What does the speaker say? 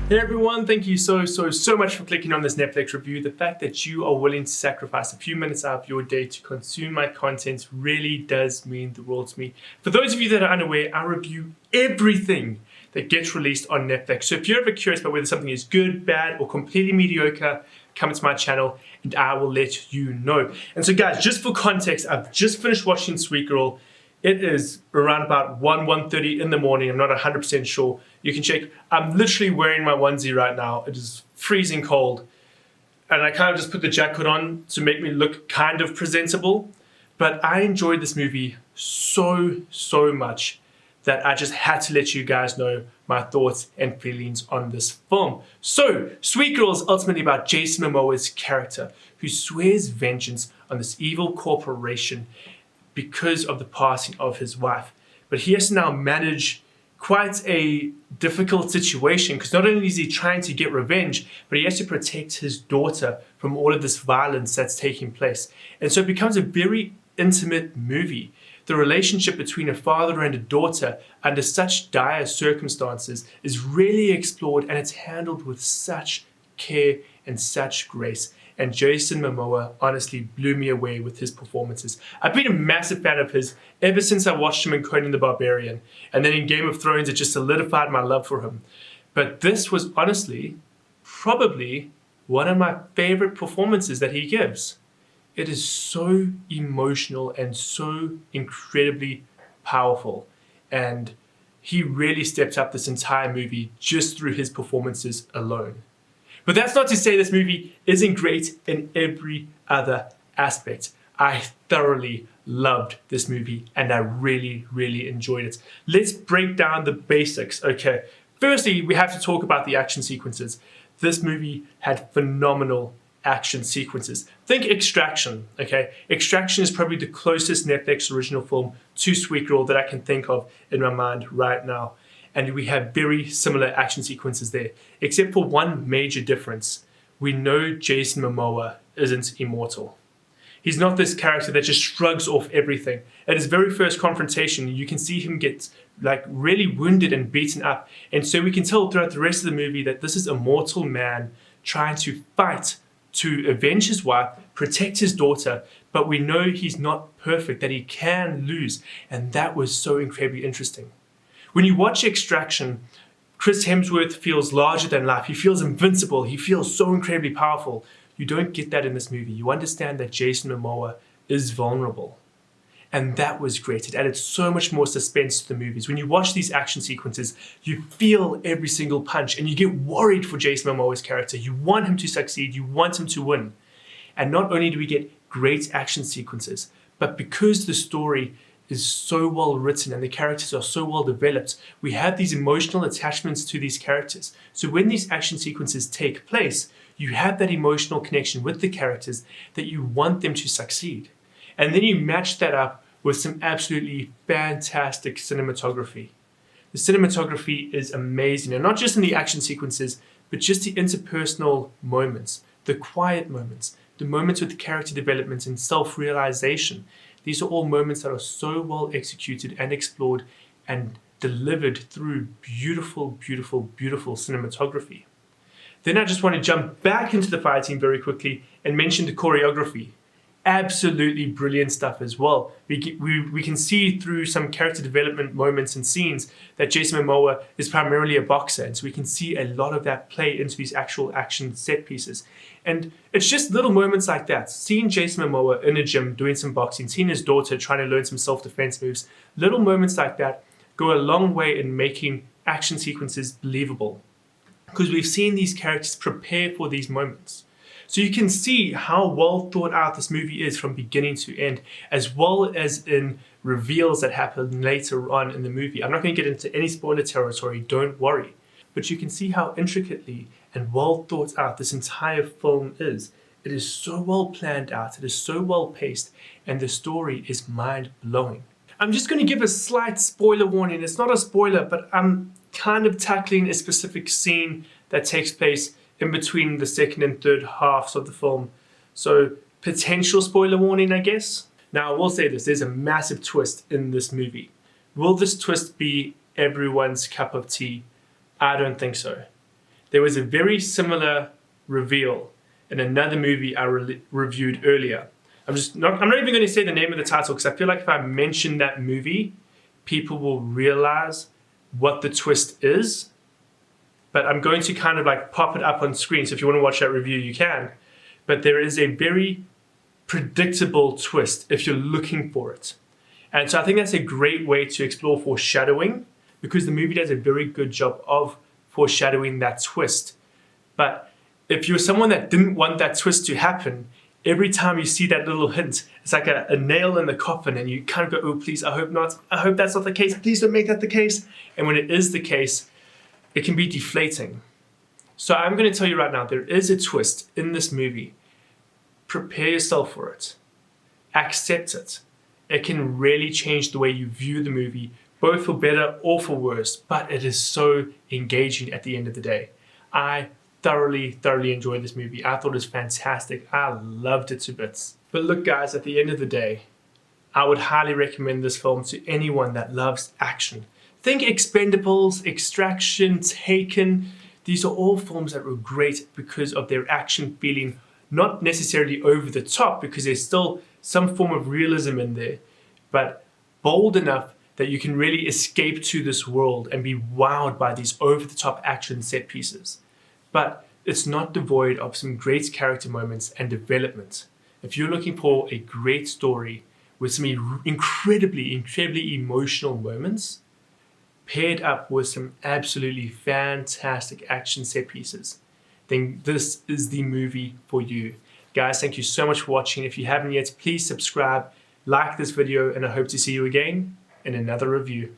Hey everyone, thank you so much for clicking on this Netflix review. The fact that you are willing to sacrifice a few minutes out of your day to consume my content really does mean the world to me. For those of you that are unaware, I review everything that gets released on Netflix. So if you're ever curious about whether something is good, bad, or completely mediocre, come to my channel and I will let you know. And so guys, just for context, I've just finished watching Sweet Girl. It is around about 1:30 in the morning. I'm not 100% sure. You can check. I'm literally wearing my onesie right now. It is freezing cold. And I kind of just put the jacket on to make me look kind of presentable. But I enjoyed this movie so much that I just had to let you guys know my thoughts and feelings on this film. So, Sweet Girl is ultimately about Jason Momoa's character, who swears vengeance on this evil corporation because of the passing of his wife. But he has to now manage quite a difficult situation, because not only is he trying to get revenge, but he has to protect his daughter from all of this violence that's taking place. And so it becomes a very intimate movie. The relationship between a father and a daughter under such dire circumstances is really explored, and it's handled with such care and such grace. And Jason Momoa honestly blew me away with his performances. I've been a massive fan of his ever since I watched him in Conan the Barbarian. And then in Game of Thrones, it just solidified my love for him. But this was honestly probably one of my favorite performances that he gives. It is so emotional and so incredibly powerful. And he really stepped up this entire movie just through his performances alone. But that's not to say this movie isn't great in every other aspect. I thoroughly loved this movie and I really enjoyed it. Let's break down the basics, okay? Firstly, we have to talk about the action sequences. This movie had phenomenal action sequences. Think Extraction, okay? Extraction is probably the closest Netflix original film to Sweet Girl that I can think of in my mind right now. And we have very similar action sequences there, except for one major difference. We know Jason Momoa isn't immortal. He's not this character that just shrugs off everything. At his very first confrontation, you can see him get really wounded and beaten up. And so we can tell throughout the rest of the movie that this is a mortal man trying to fight to avenge his wife, protect his daughter, but we know he's not perfect, that he can lose. And that was so incredibly interesting. When you watch Extraction, Chris Hemsworth feels larger than life. He feels invincible. He feels so incredibly powerful. You don't get that in this movie. You understand that Jason Momoa is vulnerable. And that was great. It added so much more suspense to the movies. When you watch these action sequences, you feel every single punch and you get worried for Jason Momoa's character. You want him to succeed. You want him to win. And not only do we get great action sequences, but because the story is so well written and the characters are so well developed, we have these emotional attachments to these characters. So when these action sequences take place, you have that emotional connection with the characters that you want them to succeed. And then you match that up with some absolutely fantastic cinematography. The cinematography is amazing, and not just in the action sequences, but just the interpersonal moments, the quiet moments, the moments with character development and self-realization. These are all moments that are so well executed and explored and delivered through beautiful cinematography. Then I just want to jump back into the fighting very quickly and mention the choreography. Absolutely brilliant stuff as well. We can see through some character development moments and scenes that Jason Momoa is primarily a boxer, and so we can see a lot of that play into these actual action set pieces. And it's just little moments like that. Seeing Jason Momoa in a gym doing some boxing, seeing his daughter trying to learn some self-defense moves, little moments like that go a long way in making action sequences believable, because we've seen these characters prepare for these moments. So you can see how well thought out this movie is from beginning to end, as well as in reveals that happen later on in the movie. I'm not going to get into any spoiler territory, don't worry. But you can see how intricately and well thought out this entire film is. It is so well planned out, it is so well paced, and the story is mind-blowing. I'm just going to give a slight spoiler warning. It's not a spoiler, but I'm kind of tackling a specific scene that takes place in between the second and third halves of the film. So potential spoiler warning, I guess. Now I will say this, there's a massive twist in this movie. Will this twist be everyone's cup of tea? I don't think so. there was a very similar reveal in another movie I reviewed earlier. I'm not even going to say the name of the title because I feel like if I mention that movie, people will realize what the twist is. But I'm going to kind of like pop it up on screen, so if you want to watch that review, you can. But there is a very predictable twist if you're looking for it. And so I think that's a great way to explore foreshadowing, because the movie does a very good job of foreshadowing that twist. But if you're someone that didn't want that twist to happen, every time you see that little hint, it's like a nail in the coffin, and you kind of go, oh, please, I hope not. I hope that's not the case. Please don't make that the case. And when it is the case, it can be deflating. So I'm going to tell you right now, there is a twist in this movie. Prepare yourself for it. Accept it. It can really change the way you view the movie, both for better or for worse, but it is so engaging at the end of the day. I thoroughly enjoyed this movie. I thought it was fantastic. I loved it to bits. But look, guys, at the end of the day, I would highly recommend this film to anyone that loves action. Think Expendables, Extraction, Taken. These are all films that were great because of their action feeling, not necessarily over the top, because there's still some form of realism in there, but bold enough that you can really escape to this world and be wowed by these over-the-top action set pieces. But it's not devoid of some great character moments and development. If you're looking for a great story with some incredibly emotional moments, paired up with some absolutely fantastic action set pieces, then this is the movie for you. Guys, thank you so much for watching. If you haven't yet, please subscribe, like this video, and I hope to see you again in another review.